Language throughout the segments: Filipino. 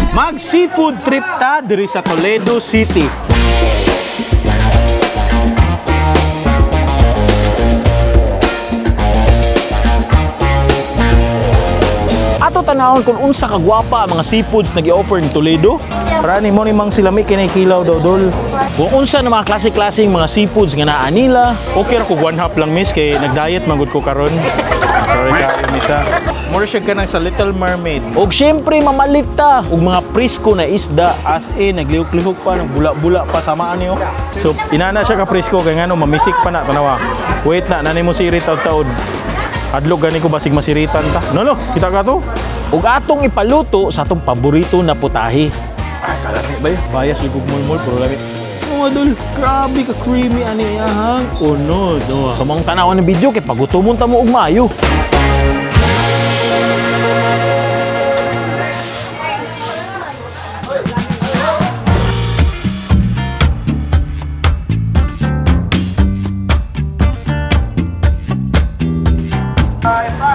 Mag-seafood trip ta diri sa Toledo City. Ato tanahon kung unsa kagwapa ang mga seafoods na gi-offer ni Toledo. Para ni mo ni mang silami kinay-kilaw daw dol. Kung unsa na mga klase-klaseng mga seafoods nga naa nila, okay ra ko one half lang miss kay nag-diet magud ko karon. Sorry kayo misa. More siya ka sa Little Mermaid. Og syempre mamalit ta og mga presko na isda as in naglihok-lihok pa nang bula-bula pa samaan niyo. So inana siya ka presko kay ngano mamisik pa na tanawa. Wait na nani mo sirit taud-taud. Adlog gani ko basig masiritan ta. No, kita ka to. Ug atong ipaluto sa atong paborito na putahe. Ay, kalami ba yun? Bayas yung mulmul, puro lamit. Oh, adol, grabe ka creamy ani ahang. Oh no. Sa mga tanawan ng video, kay pagutumon ta mo og maayo.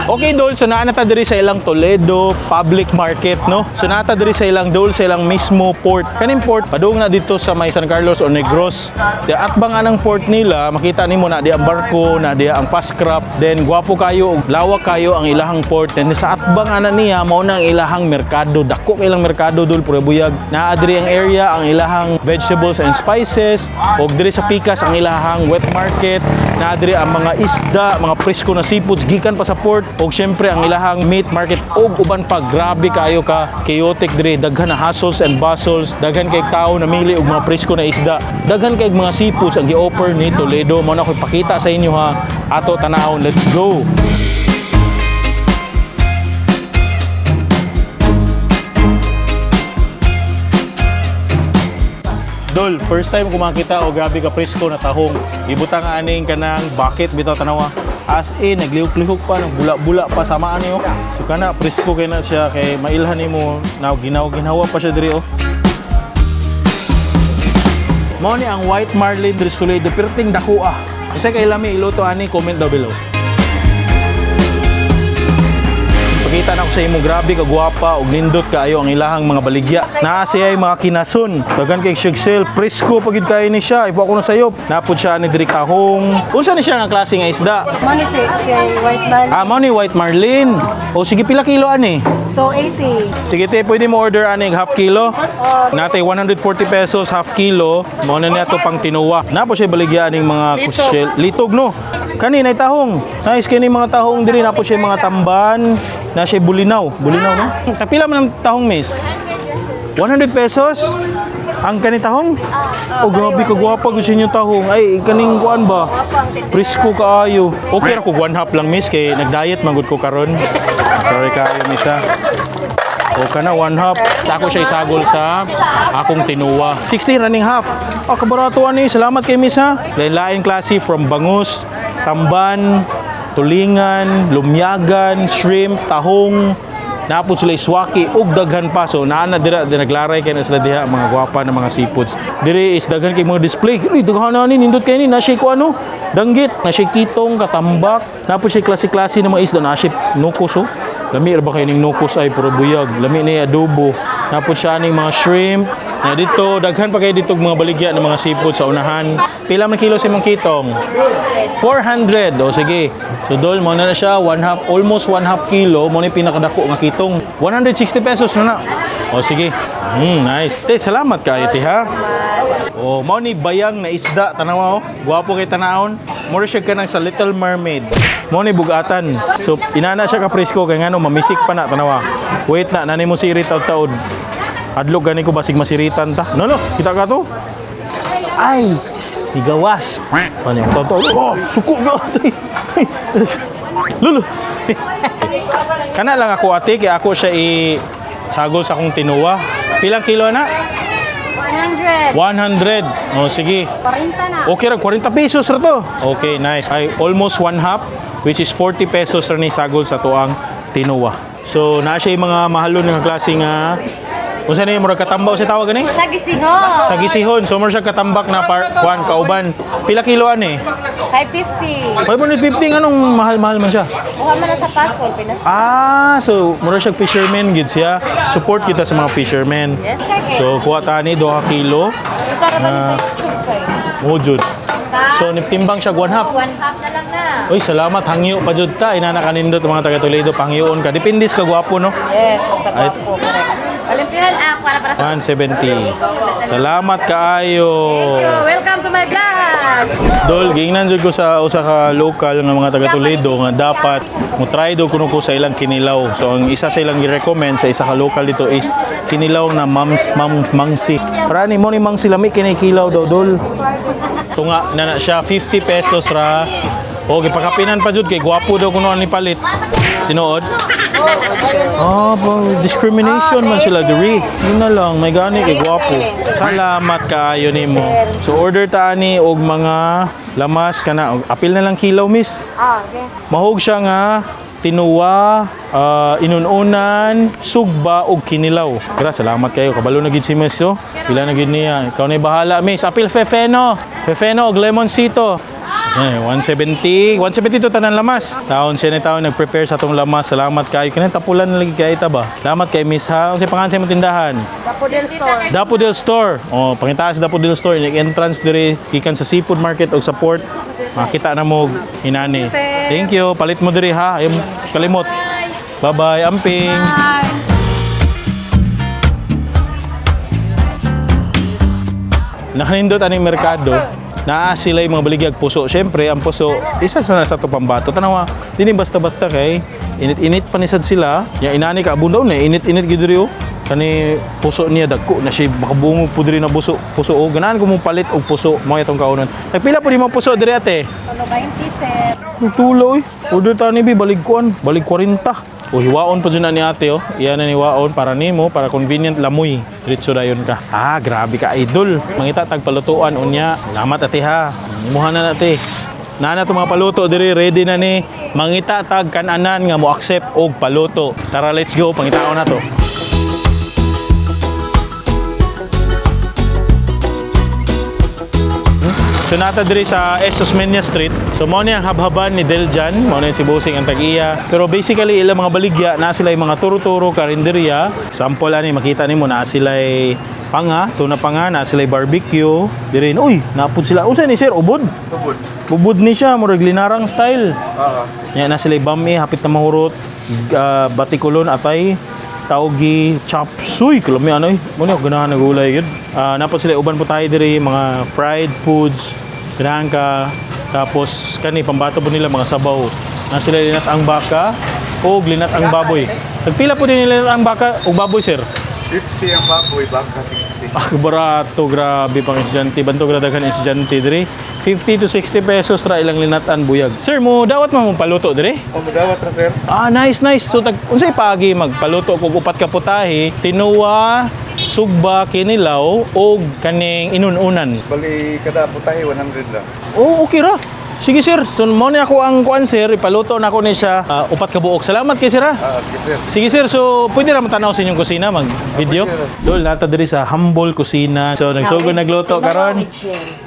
Okay, Dol, so naana ta diri sa ilang Toledo Public Market, no? So naata diri sa ilang Dol, sa ilang mismo port. Kaning port, padung na dito sa may San Carlos o Negros. Di atbang anang port nila, makita nimo na di ang barko, na di ang paskrap. Then gwapo kayo, lawak kayo ang ilahang port. Then sa atbang ana niya, mao na ang ilahang merkado. Dako kay ilang merkado, Dol, puro buyag. Naa diri ang area ang ilahang vegetables and spices. Og diri sa Pikas ang ilahang wet market. Naa diri ang mga isda, mga presko na seafoods gikan pa sa port. Og syempre ang ilahang meat market og uban pa, grabe kayo ka chaotic diri, daghan na hassles and bustles, daghan kay tao na mili og mga presko na isda, daghan kay mga seafoods ang gi-offer ni Toledo. Mao na ko ipakita sa inyo ha, ato tanawon. Let's go. Dol, first time ko makita o grabe ka presko na tahong. Ibutang aning kanang bucket bitaw tanawa. As in, naglihok-lihok pa, bula-bula pa samaan niyo. So kana presko kay na siya kay mailhan nimo na ginawa pa siya diri oh. Mao ni ang white marlin diri sa Toledo, perting dako ah. Isa kay lami iluto ani, comment down below. Pakita na ko sa imo, grabe ka gwapa og nindot kaayo ang ilahang mga baligya. Naa siya ay mga kinason. Dagan kay Shexel, presko pagid kay ni siya. Ipo ako na sayop. Napod siya ni diri kahong. Unsa ni siya nga klase nga isda? Mani si white marlin. Mao ni white marlin. O sige, pila kilo ani? 280. Sige te, pwede mo order ani half kilo. Natay 140 pesos half kilo. Mao na niya to pang tinuwa. Napo siya baligya ning mga kusyel. Litog no. Kani nay tahong. Nice kini mga tahong diri, napo siya mga tamban. Na siya bulinaw no? Kapila man ang tahong, miss? 100 pesos? Ang kani tahong? Oh, grabe ka gwapa ko sa inyo tahong. Ay, kaning kuan ba? Presko kaayo. Okay ra ko one half lang, miss, kay nag-diet magud ko karon. Sorry kayo, miss ha. O kana one half. Ako siya isagol sa akong tinuwa. 16 running half. Oh, kabarato ani. Salamat kay miss ha. Lain-lain klase from bangus, tamban, tulingan, lumyagan, shrimp, tahong, napod sila iswaki, ug daghan pa. So naana dira naglaray kay na sila diha mga gwapa na mga seafoods. Diri is daghan kay mga display. Uy, daghan na ni nindot kay ni na siya ko ano, danggit, na siya kitong, katambak, napod siya klase-klase na mga isda, na siya nukos oh. Lami ra ba kay ning nukos ay puro buyag, lami ni adobo. Napod siya ning mga shrimp. Na dito daghan pa kay dito mga baligya ng mga seafood sa unahan. Pila man kilo si mong kitong? 400. O sige. So dol mo na siya almost one half kilo mo ni pinakadako nga kitong. 160 pesos na na. O sige. Nice. Te, salamat kayo ti ha. O mao ni bayang na isda tanawa oh. Gwapo kay tanawon. More siya kanang sa Little Mermaid. Mao ni bugatan. So inana siya ka presko kay ngano mamisik pa na tanawa. Wait na nani mo sirit taud-taud. Adlog gani ko basig masiritan ta. No, kita ka to? Ay, tigawas. Ano yung totoo? Oh, suko ga. Lulu. Kana lang ako ate, kaya ako siya sagol sa akong tinuwa. Pilang kilo na? 100. 100. O, sige. 40 na. Okay ra, 40 pesos ra to. Okay, nice. Ay, almost one half, which is 40 pesos ra ni sagol sa tuang tinuwa. So, na siya yung mga mahalon ng klase nga Unsa ni murag katambaw si tawag gani? Sa gisiho. Sa gisihon, so mura siya katambak na kuan kauban. Pila kilo ani? 550. 550 anong mahal-mahal man siya. Kuha man na sa pasol, pinas. Ah, so mura siya fisherman gid siya. Support kita sa mga fishermen. Yes, kay. So kuha ta ni 2 kilo. Ito ra sa YouTube kay. Mujud. So niptimbang siya 1 half. 1 half na lang na. Uy, salamat hangyo pa jud ta. Inana kanindot mga taga Toledo pangyoon ka. Depende sa kagwapo no. Yes, sa gwapo, correct. Olimpihan para sa 170. Salamat kaayo. Welcome to my vlog. Dol, gingnan jud ko sa usa ka local nga mga taga Toledo nga dapat mo try do kuno ko sa ilang kinilaw. So ang isa sa ilang gi-recommend sa isa ka local dito is kinilaw na mangsi. Para ni mo ni mangsi lami kini kilaw daw dol. Tunga na siya 50 pesos ra. O gipakapinan pa jud kay gwapo daw kuno ni palit. Tinuod? Ah, discrimination man sila diri. Yun na lang, may gani kay gwapo. Salamat kaayo nimo. So order ta ani og mga lamas kana. Apil na lang kilaw, miss. Okay. Mahog siya nga tinuwa, inununan, sugba ug kinilaw. Gra, salamat kayo. Kabalo na gid si Miss, oh. Pila na gid niya. Ikaw na bahala, Miss. Apil fefeno. Fefeno og lemoncito. 170. 170 to tanan lamas. Taon siya ni taon nag-prepare sa atong lamas. Salamat kayo. Kani tapulan na lagi kay ita ba? Salamat kay Miss ha. Unsay pangalan sa imong tindahan? Daffodil Store. Daffodil Store. Oh, pangitaas Daffodil Store. Entrance dire gikan sa seafood market og sa port. Makita na mo hinani. Thank you. Palit mo dire ha. Ay kalimot. Bye-bye. Amping. Nakanindot aning merkado. Naa sila yung mga baligyag puso. Siyempre, ang puso, isa sa to pambato. Tanawa, dini basta-basta kay init-init panisad sila. Yang inani ka abundaw na init-init gid diri oh. Kani puso niya dagko na siya makabungog po diri na puso oh. Ganahan ko mong palit og puso mo itong kaunon. Nagpila po di mo puso diri ate? 20 set. Tulo oy. Order ta ni bi balig 40. O hiwaon pa dyan na ni ate oh. Iyan na ni hiwaon para nimo para convenient lamoy. Diretso dayon ka. Ah, grabe ka idol. Mangita tagpalutuan unya. Salamat ate ha. Imuha na ate. Nana to mga paluto diri ready na ni. Mangita tag kananan nga mo accept og paluto. Tara let's go pangitaon na to. So nata diri sa Esos Menia Street. So mao ni ang habhaban ni Deljan, mao ni si Busing ang tag-iya. Pero basically ilang mga baligya na sila mga turo-turo karinderya. Example ani makita nimo na sila panga, tuna panga, na sila barbecue. Diri uy, napud sila. Unsa ni sir ubod? Ubod. Ubod ni siya murag linarang style. Nya na sila bami hapit na mahurot, batikulon atay tawgi chop suey kalami ano mo ni ganahan na gulay yun. Napa sila uban po tayo diri mga fried foods ganahan ka tapos kani pambato po nila mga sabaw na sila linat ang baka o linat ang baboy. Nagpila po din nila ang baka o baboy sir? 50 ang baboy, baka 60. Ah, barato, grabe pang estudyante. Banto gradagan estudyante diri. 50 to 60 pesos ra ilang linatan buyag. Sir, mo dawat mo paluto diri? O madawat ra sir. Ah, nice. So unsay pagi magpaluto kog upat ka putahe, tinuwa, sugba, kinilaw og kaning inununan. Bali kada putahe 100 lang. Oh, okay ra. Sige sir, so mo ni ako ang kuan sir, ipaluto na ako ni siya upat ka buok. Salamat kay sir ha. Okay sir. Sige sir, so pwede ra matanaw sa inyong kusina mag-video. Dol nata diri sa Humble Kusina. So nagsugod nagluto karon.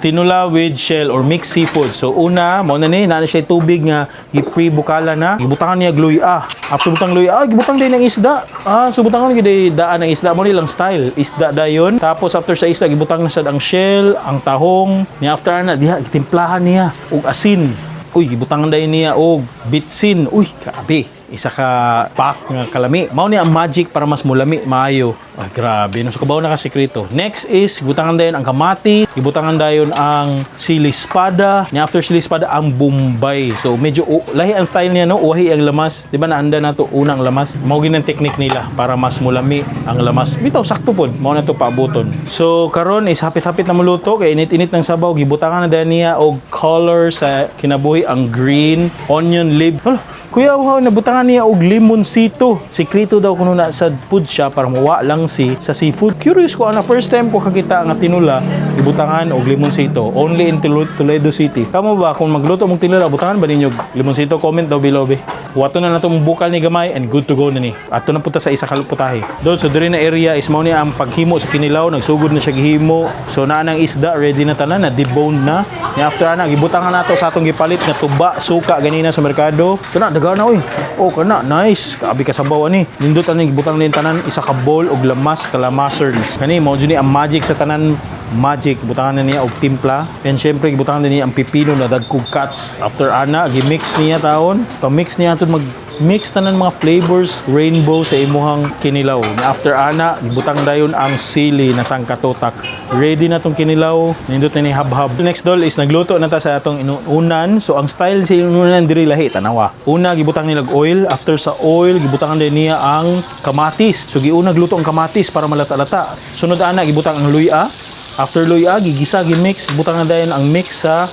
Tinula with shell or mixed seafood. So una, mo na ni na siya tubig nga gi-pre-bukala na. Gibutangan niya gluya. After butang gluya, gibutang din ng isda. So butangan gid daan ng isda mo nilang style. Isda dayon. Tapos after sa isda gibutang na sad ang shell, ang tahong. Ni after na diha gitimplahan niya og asin. Uy, gibutangan dayon niya og bitsin. Uy, grabe. Isa ka pack nga kalami. Mao ni ang magic para mas mulami maayo. Ah, grabe. No, so kabaw na ka sekreto. Next is gibutangan dayon ang kamati, gibutangan dayon ang sili espada. Ni after sili espada ang bombay. So medyo lahi ang style niya no, uwahi ang lamas. Di ba naanda na to unang lamas. Mao gid ang technique nila para mas mulami ang lamas. Bitaw sakto pod. Mao na to paabuton. So karon is hapit-hapit na muluto kay init-init ng sabaw. Gibutangan na dayon niya og color sa kinabuhi ang green onion leaf. Hala, kuya, nabutangan niya og limoncito. Sekreto daw kuno na sa food shop para mawa lang mangsi sa seafood. Curious ko ana first time ko kakita nga tinula ibutangan og limonsito only in Toledo City. Kamo ba kung magluto mong tinula butangan ba ninyo limonsito? Comment daw below be. Wato na nato mong bukal ni gamay and good to go na ni. Ato na punta sa isa ka putahe. Doon so diri na area is mao ni ang paghimo sa kinilaw, nagsugod na siya gihimo. So naa nang isda ready na tanan na deboned na. Ni after ana gibutangan nato sa atong gipalit nga tuba suka ganina sa merkado. Kana daga na oy. Oh kana nice. Kaabi ka sabaw ani. Nindot ani gibutang din tanan isa ka bowl og lamas kalamaser. Kani mao jud ni ang magic sa tanan magic butangan na niya og timpla and syempre gibutangan na niya ang pipino na dagkog cuts. After ana gi-mix niya taon. Pa-mix niya atud mag-mix tanan mga flavors rainbow sa imuhang kinilaw. After ana gibutang dayon ang sili na sangkatotak. Ready na tong kinilaw. Nindot na ni habhab. Next dol is nagluto na ta sa atong inuunan. So ang style sa inuunan diri lahi tanawa. Una gibutang nila oil. After sa oil gibutangan din niya ang kamatis. So giuna gluto ang kamatis para malata-lata. Sunod ana gibutang ang luya. After luya gigisa gimix gibutangan dayon ang mix sa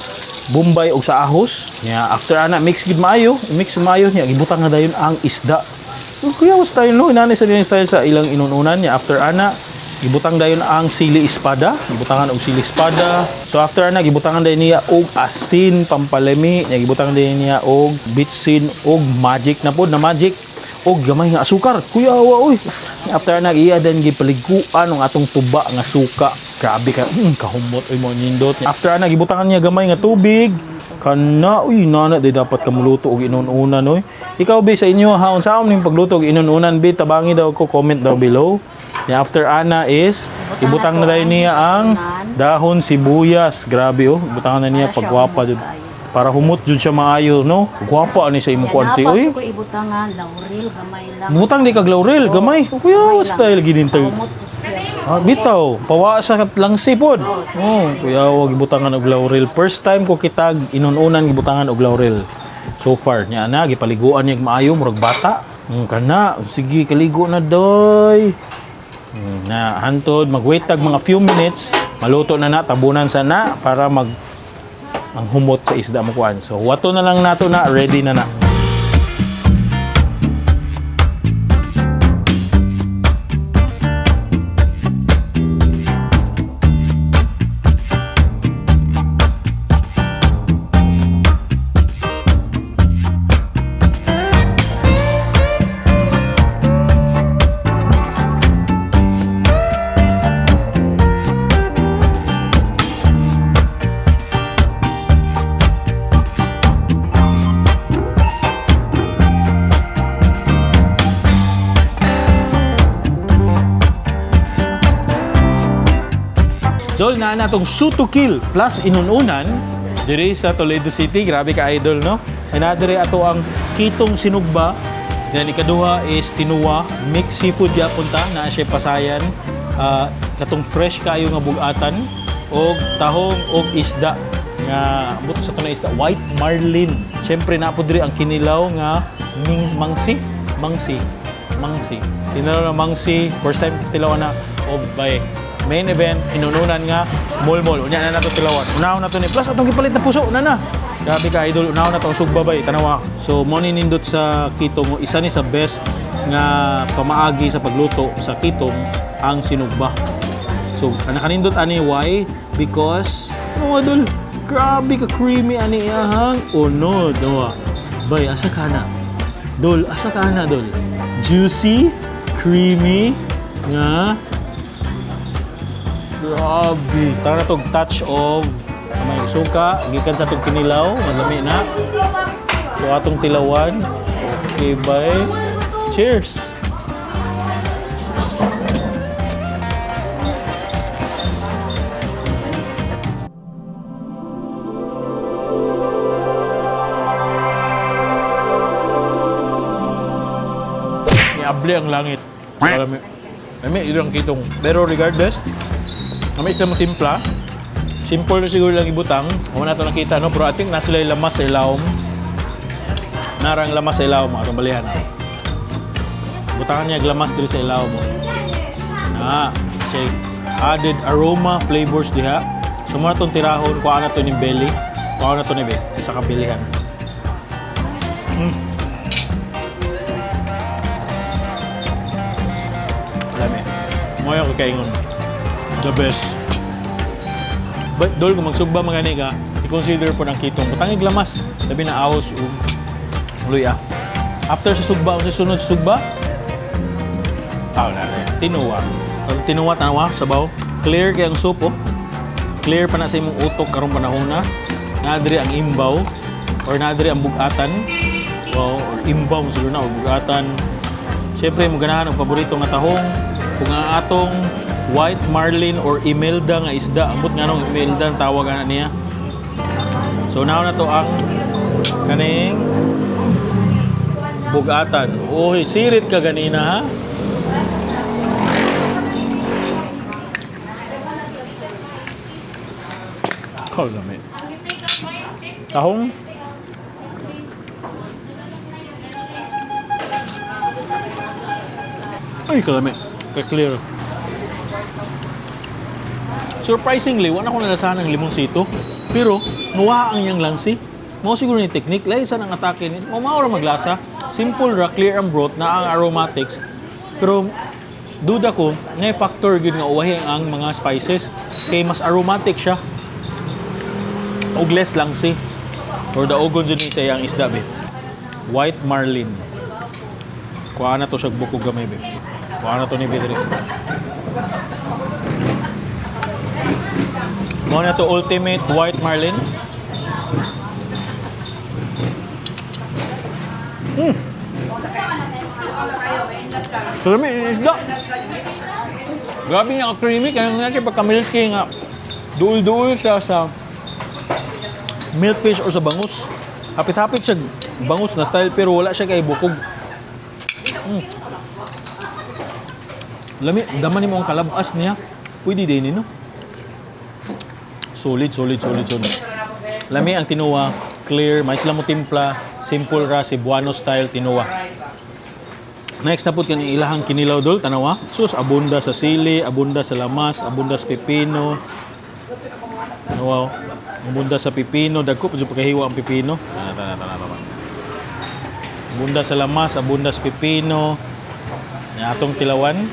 Bombay o sa ahos. Yeah, after ana mix gid maayo, mix maayo niya gibutang na dayon ang isda. Kuya was style no, inani sa din style sa ilang inununan niya. After ana gibutang dayon ang sili espada, gibutangan og sili espada. So after ana gibutangan dayon niya og asin pampalemi, niya gibutangan dayon niya og bitsin og magic na pod na magic og gamay nga asukar. Kuya awa oy. After ana iya din gipaliguan ang atong tuba nga suka. Grabe ka, kahumot oy mo nindot. After ana gibutangan niya gamay nga tubig. Kana uy nana di dapat kamuluto og inununan oy. Ikaw be sa inyo ha unsa ning pagluto og inununan be tabangi daw ko comment daw below. And after ana is ibutang na dayon niya ang dahon sibuyas. Grabe oh, ibutangan na niya pagwapa jud. Para humot jud siya maayo no. Gwapa ani sa imong kuanti oy. Ko ibutangan laurel gamay lang. Butang di kag laurel gamay. Kuya style gidintag. Ah, bitaw, pawa sa langsi pod. Oh, kuya wag gibutangan og laurel. First time ko kitag inununan gibutangan og laurel. So far nya na gipaliguan niya maayo murag bata. Kana, sige kaligo na doy. Na hantod magwait tag mga few minutes, maluto na na tabunan sana para ang humot sa isda mo kuan. So wato na lang nato na ready na na. Dol na natong shoot to kill plus inununan diri sa Toledo City. Grabe ka idol no. Dinadiri ato ang kitong sinugba. Then ikaduha is tinuwa, mixed seafood ya punta na siya pasayan. Katong fresh kayo nga bugatan og tahong og isda nga buto sa tunay isda white marlin. Syempre na po diri ang kinilaw nga mangsi. Tinalaw na mangsi, first time tilawan na og bay. Main event inununan nga mulmol. Unya na nato tilawan. Unaw na to ni plus atong gipalit na puso na. Grabe ka idol, unaw na to sugbabay tanawa. So mo ni nindot sa kitong isa ni sa best nga pamaagi sa pagluto sa kitong ang sinugba. So nakanindot ani why? Because idol, grabe ka creamy ani iyahang no. Bay asa kana. Dol, asa kana dol. Juicy, creamy nga grabe. Tara na tong touch of may suka, gikan sa tong kinilaw, malami na. So atong tilawan. Okay, bye. Cheers. Iable ang langit. Malami. May ilang kitong. Pero regardless, kami isla mo timpla. Simple na siguro lang ibutang. Huwag na ito nakita, no? Pero I think nasa sila lamas sa ilawom. Narang lamas sa ilawom, mga kambalihan. Butangan niya glamas dito sa ilawom. Okay. Added aroma, flavors diha. So muna itong tirahon, kuha na ito ni belly. Kuha na ito ni be, sa kabilihan. Lami. Mo yung kakaingon. The best. But dol kung magsugba mga ni ka, i-consider po ng kitong butangig lamas. Sabi na ahos o luya. After sa sugba, sa sunod sa sugba, wala na. Tinuwa. Pag tinuwa, tanawa, sabaw. Clear kaya ang soup, oh. Clear pa na sa imong utok karong panahon na. Nadiri ang imbaw or nadiri ang bugatan. Wow, or imbaw siguro na, or bugatan. Siyempre, mo ganahan ang paborito nga tahong. Kung ang atong white marlin or imelda nga isda. Ambot nga nung imelda ang tawag na niya. So now na to ang kaning bugatan. Uy, sirit ka ganina ha. Oh, lami. Tahong. Ay, kalami. Ka-clear. Surprisingly, wala ko nalasahan ng limonsito. Pero, nuwa ang iyang lansi. Mga siguro ni technique. Lahi sa nang atake ni. Maura maglasa. Simple ra, clear ang broth na ang aromatics. Pero, duda ko, ngay factor yun nga uwahi ang mga spices. Kay mas aromatic siya. Og less lang si. Or daogon dyan siya ang isda, be. White marlin. Kuha na to siya bukog gamay, be. Kuha na to ni Bidri. Kuha na to ultimate white marlin. Sarami, isda. Grabe niya ka-creamy. Kaya nga siya pagka-milky nga. Duol-duol siya sa milkfish or sa bangus. Hapit-hapit siya bangus na style pero wala siya kay bukog. Lami, daman mo ang kalabas niya. Pwede din no? Solid. Lami ang tinuwa, clear, mais lang mo timpla, simple ra, Cebuano style tinuwa. Next na po kani ilahang kinilaw dol, tanawa. Sus, abunda sa sili, abunda sa lamas, abunda sa pipino. Wow. Abunda sa pipino, dagko pa pagkahiwa ang pipino. Tana. Abunda sa lamas, abunda sa pipino. Yan atong kilawan.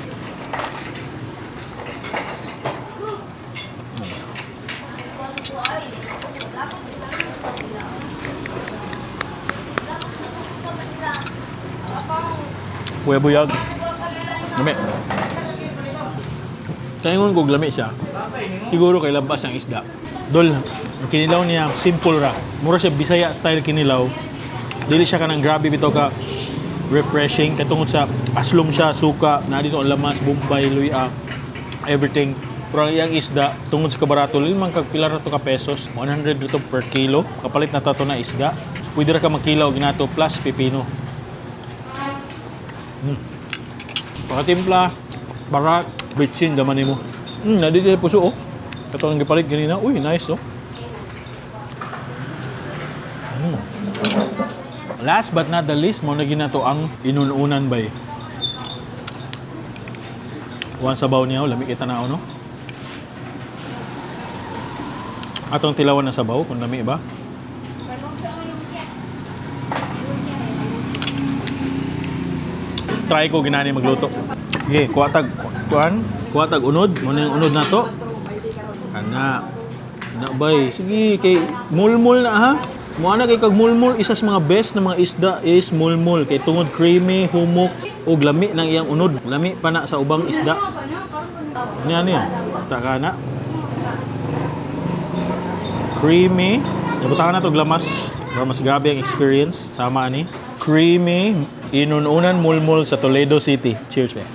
Kuya buyag. Lami. Kaingon kog lami siya. Siguro kay labas ang isda. Dol, ang kinilaw niya, simple ra. Mura siya Bisaya style kinilaw. Dili siya kanang grabe bitaw ka refreshing. Katungod sa aslom siya, suka, na dito ang lamas, bumbay, luya, everything. Pero ang iyang isda, tungod sa kabarato, limang kagpilar na to ka pesos. 100 dito per kilo. Kapalit na tato na isda. Pwede ra ka magkilaw ginato plus pipino. Pakatimpla, barat, bitsin, daman mo. Nadito yung puso, oh. Ito lang gipalit ganina. Uy, nice, oh. Last but not the least, mo na ginato ang inununan ba eh. One sabaw niya, lami kita na no? Atong tilawan na sabaw, kung lami ba? Try ko ginani magluto. Okay, kuwatag unod. Muna yung unod na to. Ana. Na bay. Sige, kay mulmul na ha. Muana kay kag mulmul, isa sa mga best na mga isda is mulmul. Kay tungod creamy, humok, o lami ng iyang unod. Lami pa na sa ubang isda. Ano yan? Taka na. Creamy. Nabutakan na to glamas. Para mas grabe ang experience. Sama ni. Creamy. Inununan mulmul sa Toledo City. Cheers, man.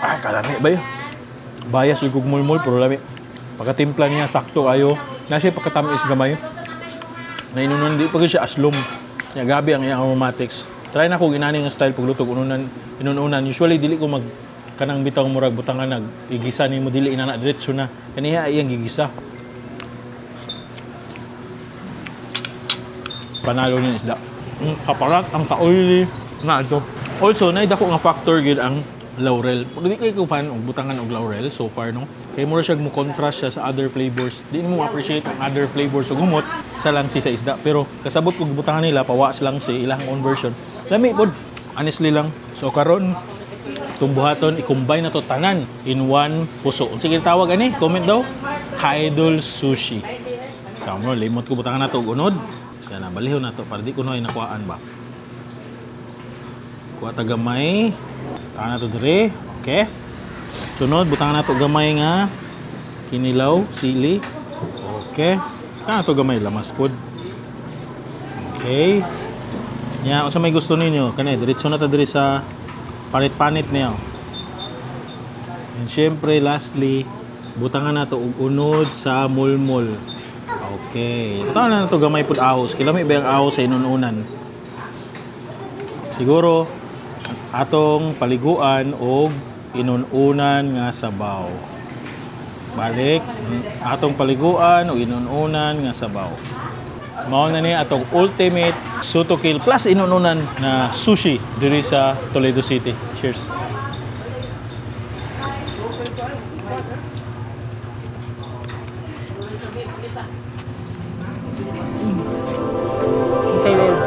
Ay, kalami ba yun? Bayas yung mulmul, pero lami. Pagkatimpla niya, sakto ayo. Nasa pagkatamis gamay. Na inununan, di pag siya aslom. Kaya gabi ang iyang aromatics. Try na ko ginani ng style paglutog. Inununan. Usually, dili ko kanang bitang murag butangan nag igisa ni mo dili inana diretso na. Kaniya iyang gigisa. Panalo ni isda. Kaparat ang ka-oily na ito. Also, naidako nga factor gid ang laurel. Pero di kayo fan og butangan og laurel so far no. Kay mura siya mo contrast siya sa other flavors. Di mo appreciate ang other flavors ug humot sa langsi sa isda. Pero kasabot kog butangan nila pawas lang si ilang own version. Lami pod. Honestly lang. So karon tumbuhaton i-combine na to tanan in one puso. Sige tawag ani, comment daw. Idol Sushi. Sa mo limot ko butangan nato og unod. Kaya na balihon nato para di ko na nakuhaan ba. Kuha ta gamay. Butangan nato dire. Okay. Sunod butangan nato gamay nga kinilaw, sili. Okay. Butangan nato gamay lamas pod. Okay. Nya unsa may gusto ninyo? Kani diretso na ta dire sa panit-panit niya. And syempre lastly, butangan nato og unod sa mulmol. Okay. Butangan na nato gamay pod ahos. Kilami ba ang ahos sa inununan? Siguro atong paliguan og inununan nga sabaw. Balik, atong paliguan og inununan nga sabaw. Mao na ni atong ultimate Sotokil plus inununan na sushi diri sa Toledo City. Cheers. Okay, Lord.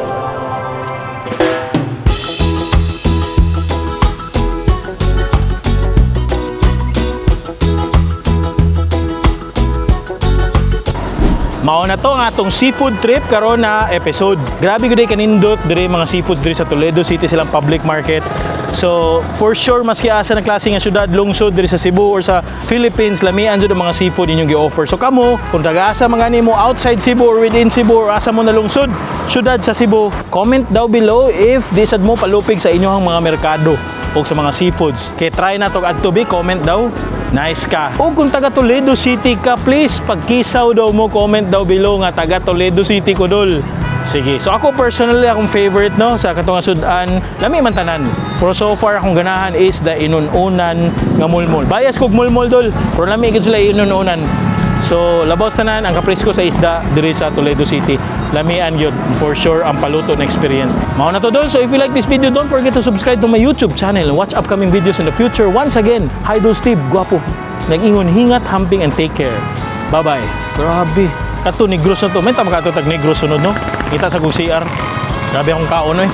Mao na to ang atong seafood trip karon na episode. Grabe gud kanindot diri mga seafoods diri sa Toledo City silang public market. So, for sure maski asa na klase nga syudad lungsod diri sa Cebu or sa Philippines, lamian jud ang mga seafood inyong gi-offer. So kamo, kung taga-asa man gani mo outside Cebu or within Cebu or asa mo na lungsod, syudad sa Cebu, comment daw below if di sad mo palupig sa inyong mga merkado o sa mga seafoods. Kaya try na to at to be, comment daw. Nice ka. O kung taga Toledo City ka, please pagkisaw daw mo, comment daw below nga taga Toledo City ko dol. Sige. So ako personally akong favorite no sa katong sudan, lami man tanan. Pero so far akong ganahan is the inununan nga mulmol. Bias kog mulmol dol, pero lami gid sila inununan. So labaw tanan ang kapresko sa isda diri sa Toledo City. Lamian gyud for sure ang paluto na experience. Mao na to dol. So if you like this video, don't forget to subscribe to my YouTube channel and watch upcoming videos in the future. Once again, Idol Steve, guwapo. Nag-ingon, hingat, hamping, and take care. Bye-bye. Grabe. Kato Negros na to. May tama ka ito tag Negros sunod no. Kita sa kong CR. Grabe akong kaon eh.